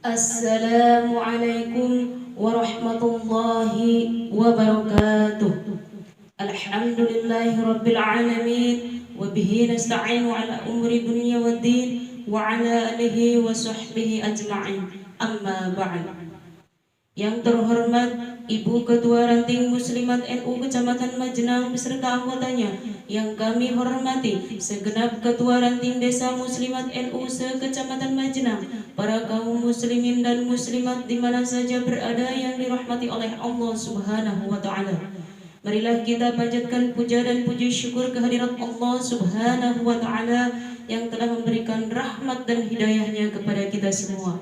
Assalamualaikum warahmatullahi wabarakatuh. Alhamdulillahi rabbil alamin wa bihi nasta'inu ala umuri dunya waddin wa ala alihi wa sahbihi ajma'in. Amma ba'd. Yang terhormat Ibu Ketua Ranting Muslimat NU Kecamatan Majenang beserta anggotanya yang kami hormati, segenap Ketua Ranting Desa Muslimat NU se-Kecamatan Majenang, para kaum muslimin dan muslimat di mana saja berada yang dirahmati oleh Allah Subhanahu wa taala. Marilah kita panjatkan puja dan puji syukur kehadirat Allah Subhanahu wa taala yang telah memberikan rahmat dan hidayahnya kepada kita semua.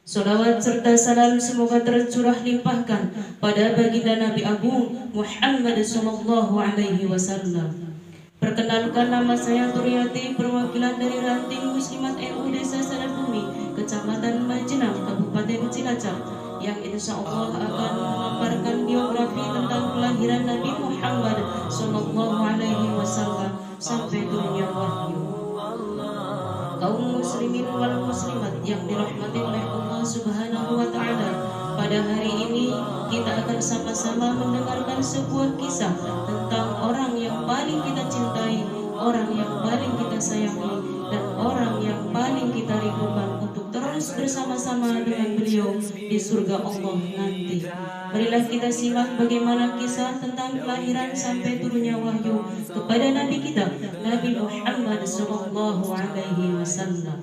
Salawat serta salam semoga tercurah limpahkan pada baginda Nabi Agung Muhammad sallallahu alaihi wasallam. Perkenalkan, nama saya Turyati, perwakilan dari Ranting Muslimat NU Desa Sadarbumi, Kecamatan Majenang, Kabupaten Cilacap, yang insya Allah akan memaparkan biografi tentang kelahiran Nabi Muhammad sallallahu alaihi wasallam sampai turunnya wahyu. Kaum muslimin wal muslimat yang dirahmati oleh Allah Subhanahu wa taala, pada hari ini kita akan sama-sama mendengarkan sebuah kisah tentang orang yang paling kita cintai, orang yang paling kita sayangi, dan orang yang paling kita rindukan untuk terus bersama-sama dengan beliau di surga Allah nanti. Marilah kita simak bagaimana kisah tentang kelahiran sampai turunnya wahyu kepada Nabi kita, Nabi Muhammad sallallahu alaihi wasallam.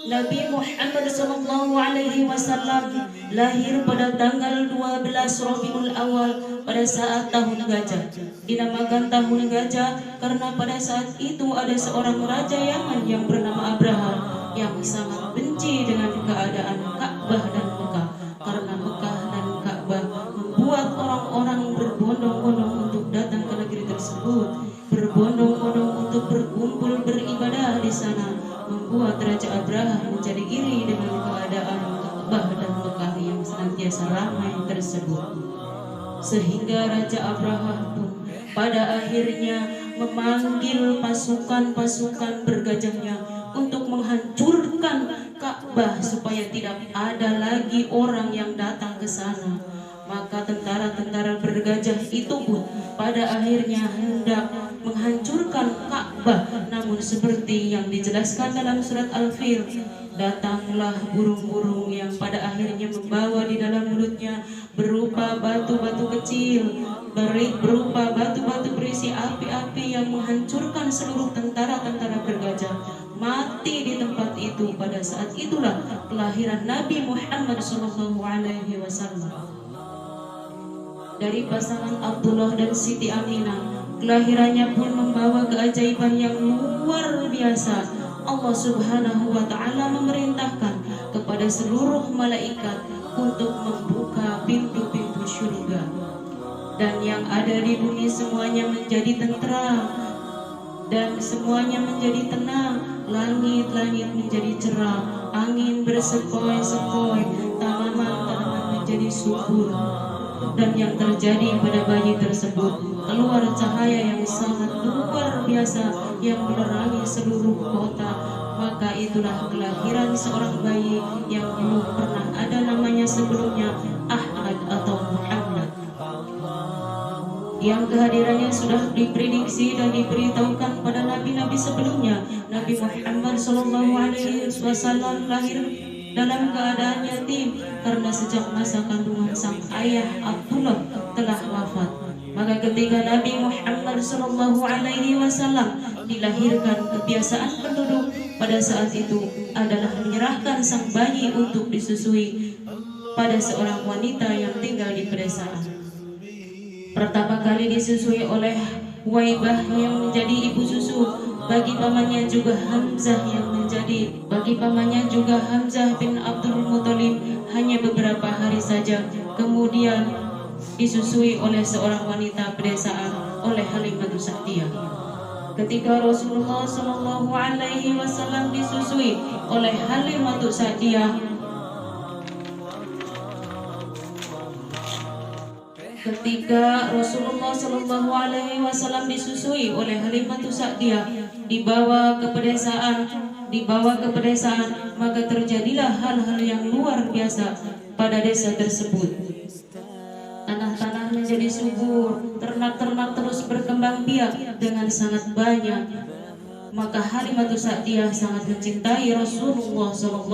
Nabi Muhammad sallallahu alaihi wasallam lahir pada tanggal 12 Rabiul Awal pada saat tahun gajah. Dinamakan tahun gajah karena pada saat itu ada seorang raja Yaman yang bernama Abraha yang sangat benci dengan keadaan Ka'bah dan Mekah, karena Mekah dan Ka'bah membuat orang-orang berbondong-bondong untuk datang ke negeri tersebut, berbondong-bondong untuk berkumpul beribadah di sana, membuat Raja Abraha menjadi iri dengan keadaan Ka'bah dan Mekah yang senantiasa ramai tersebut. Sehingga Raja Abraha pun pada akhirnya memanggil pasukan-pasukan bergajahnya untuk menghancurkan Ka'bah supaya tidak ada lagi orang yang datang ke sana. Maka tentara-tentara bergajah itu pun pada akhirnya hendak menghancurkan Ka'bah, namun seperti yang dijelaskan dalam surat Al-Fil, datanglah burung-burung yang pada akhirnya membawa di dalam mulutnya berupa batu-batu kecil, berupa batu-batu berisi api-api yang menghancurkan seluruh tentara-tentara bergajah, mati di tempat itu. Pada saat itulah kelahiran Nabi Muhammad SAW. Dari pasangan Abdullah dan Siti Aminah, kelahirannya pun membawa keajaiban yang luar biasa. Allah Subhanahu wa taala memerintahkan kepada seluruh malaikat untuk membuka pintu-pintu surga, dan yang ada di bumi semuanya menjadi tentram dan semuanya menjadi tenang. Langit-langit menjadi cerah, angin bersepoi-sepoi, tanaman-tanaman menjadi subur. Dan yang terjadi pada bayi tersebut, keluar cahaya yang sangat luar biasa yang menerangi seluruh kota. Maka itulah kelahiran seorang bayi yang belum pernah ada namanya sebelumnya, Ahmad atau Muhammad, yang kehadirannya sudah diprediksi dan diberitahukan pada nabi-nabi sebelumnya. Nabi Muhammad SAW lahir dalam keadaan yatim karena sejak masa kandungan sang ayah Abdullah telah wafat. Maka ketika Nabi Muhammad SAW dilahirkan, kebiasaan penduduk pada saat itu adalah menyerahkan sang bayi untuk disusui pada seorang wanita yang tinggal di pedesaan. Pertama kali disusui oleh Huwaibah yang menjadi ibu susu, bagi pamannya juga Hamzah bin Abdul Muthalib hanya beberapa hari saja. Kemudian disusui oleh seorang wanita pedesaan, oleh Halimatus Sa'diyah. Ketika Rasulullah SAW disusui oleh Halimatus Sa'diyah, disusui oleh Halimatus Sa'diyah, dibawa ke pedesaan dibawa ke pedesaan, maka terjadilah hal-hal yang luar biasa pada desa tersebut. Tanah-tanah menjadi subur, ternak-ternak terus berkembang biak dengan sangat banyak. Maka Halimatus Sa'diyah sangat mencintai Rasulullah SAW,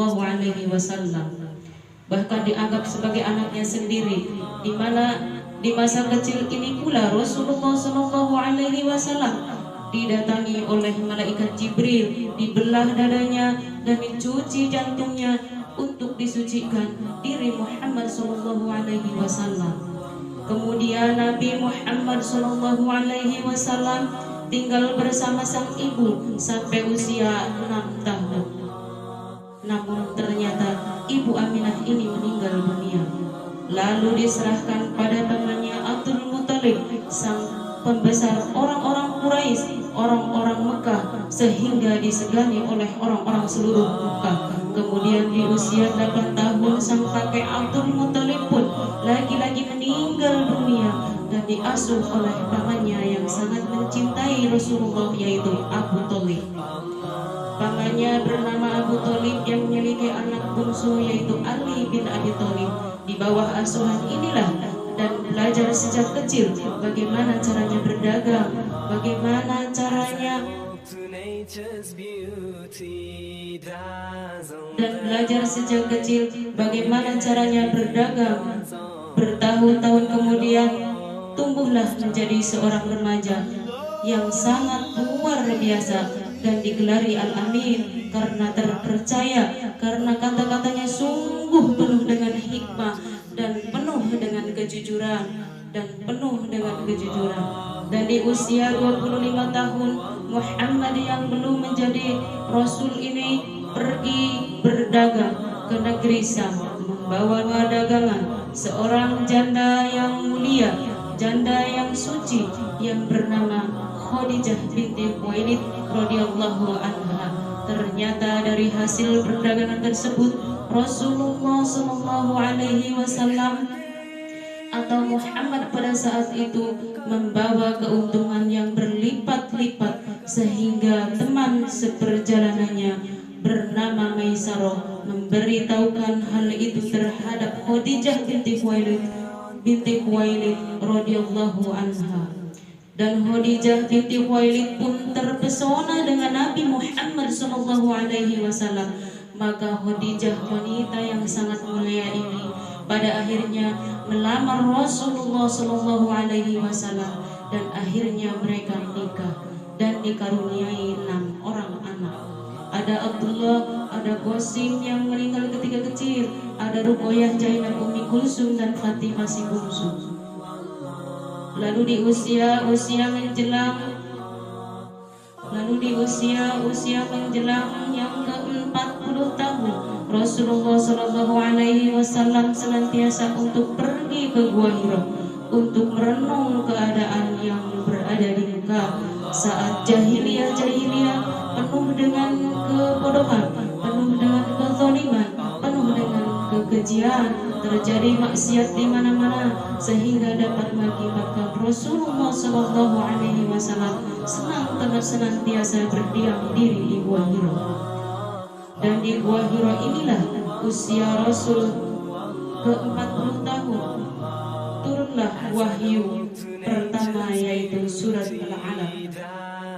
bahkan dianggap sebagai anaknya sendiri, di mana di masa kecil ini pula Rasulullah SAW didatangi oleh malaikat Jibril, dibelah dadanya dan dicuci jantungnya untuk disucikan diri Muhammad SAW. Kemudian Nabi Muhammad SAW tinggal bersama sang ibu sampai usia 6 tahun. Namun ternyata ibu Aminah ini meninggal dunia, lalu diserahkan pada temannya Abdul Muthalib, sang pembesar orang-orang Quraisy, orang-orang Mekah, sehingga disegani oleh orang-orang seluruh Mekah. Kemudian di usia 8 tahun sang kakek Abdul Muthalib pun lagi-lagi meninggal dunia dan diasuh oleh pamannya yang sangat mencintai Rasulullah, yaitu Abu Thalib. Pamannya bernama Abu Thalib yang memiliki anak bungsu yaitu Ali bin Abi Thalib. Di bawah asuhan inilah dan belajar sejak kecil bagaimana caranya berdagang, bagaimana caranya berdagang. Bertahun-tahun kemudian tumbuhlah menjadi seorang remaja yang sangat luar biasa dan digelari Al-Amin karena terpercaya, karena kata-katanya sungguh penuh dengan hikmah dan penuh dengan kejujuran dan di usia 25 tahun Muhammad yang belum menjadi Rasul ini pergi berdagang ke negeri Syam, membawa dagangan seorang janda yang mulia, janda yang suci yang bernama Khadijah binti Khuwailid radhiyallahu anha. Ternyata dari hasil perdagangan tersebut Rasulullah SAW atau Muhammad pada saat itu membawa keuntungan yang berlipat-lipat, sehingga teman seperjalanannya bernama Maisarah memberitahukan hal itu terhadap Khadijah binti Khuwailid radhiyallahu anha. Dan Khadijah binti Khuwailid pun terpesona dengan Nabi Muhammad SAW. Maka Khadijah, wanita yang sangat mulia ini, pada akhirnya melamar Rasulullah SAW dan akhirnya mereka menikah dan dikaruniai 6 orang anak. Ada Abdullah, ada Qasim yang meninggal ketika kecil, ada Ruqayyah, Zainab, Ummi Kulsum dan Fatimah si bungsu. Lalu di usia menjelang yang ke-40 tahun, Rasulullah SAW senantiasa untuk pergi ke Gua Hira untuk merenung keadaan yang berada di Mekah saat jahiliyah penuh dengan kebodohan, penuh dengan kezaliman, penuh dengan kekejian, terjadi maksiat di mana-mana, sehingga dapat mengakibatkan Rasulullah SAW senantiasa berdiam diri di Gua Hira. Dan di Gua Hira inilah usia Rasul ke-40 tahun turunlah wahyu pertama, yaitu surat Al-Alaq.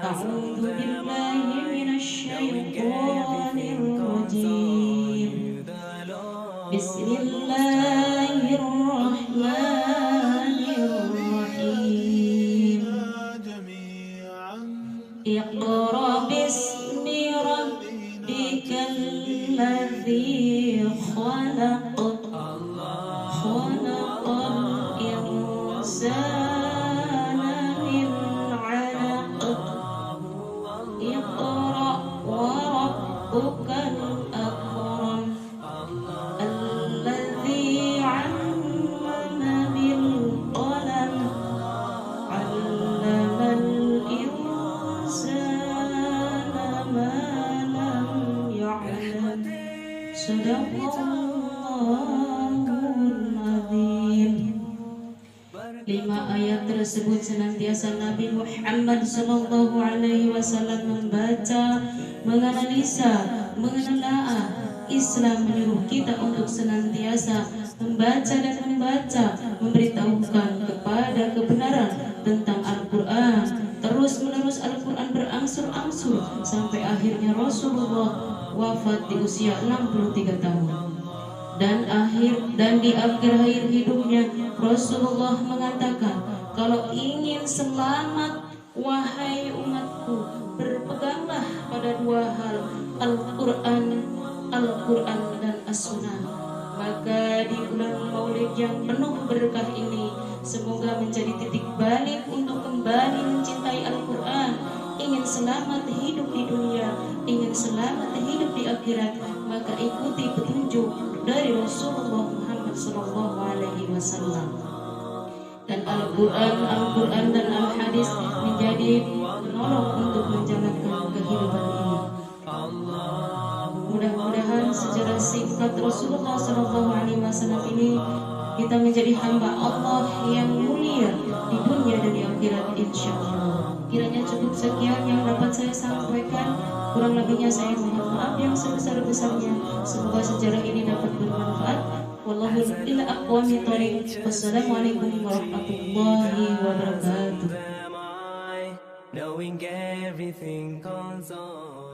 A'udzu billahi minasyaitonir rajim. Bismillahirrahmanirrahim. Iqra bismi rabbikal ladzi khalaq. Khalaqal insana min 'alaq. Iqra wa rabbukal akram. Alladzi 'allama bil qalam. 'Allamal insana ma lam ya'lam. Sadaqallahul azim. 5 ayat tersebut tersebut senantiasa Nabi Muhammad sallallahu alaihi wasallam membaca, menganalisa, menelaah. Islam menyuruh kita untuk senantiasa membaca dan memberitahukan kepada kebenaran tentang Al-Quran. Terus-menerus Al-Quran berangsur-angsur sampai akhirnya Rasulullah wafat di usia 63 tahun. Dan di akhir hidupnya Rasulullah mengatakan, kalau ingin selamat wahai umatku, berpeganglah pada dua hal, Al-Quran dan As-Sunnah. Maka di bulan Maulid yang penuh berkah ini, semoga menjadi titik balik untuk kembali mencintai Al-Quran. Ingin selamat hidup di dunia, ingin selamat hidup di akhirat, maka ikuti petunjuk dari Rasulullah Muhammad SAW. Dan Al-Quran dan Al-Hadis menjadi penolong untuk menjalankan kehidupan ini. Mudah-mudahan sejarah singkat Rasulullah SAW ini kita menjadi hamba Allah yang mulia di dunia dan di akhirat, insya Allah. Kiranya cukup sekian yang dapat saya sampaikan. Kurang lebihnya saya mohon maaf yang sebesar-besarnya. Semoga sejarah ini dapat bermanfaat. Wallahu ila aqwami thoriq. Wassalamualaikum warahmatullahi wabarakatuh. Knowing everything goes on.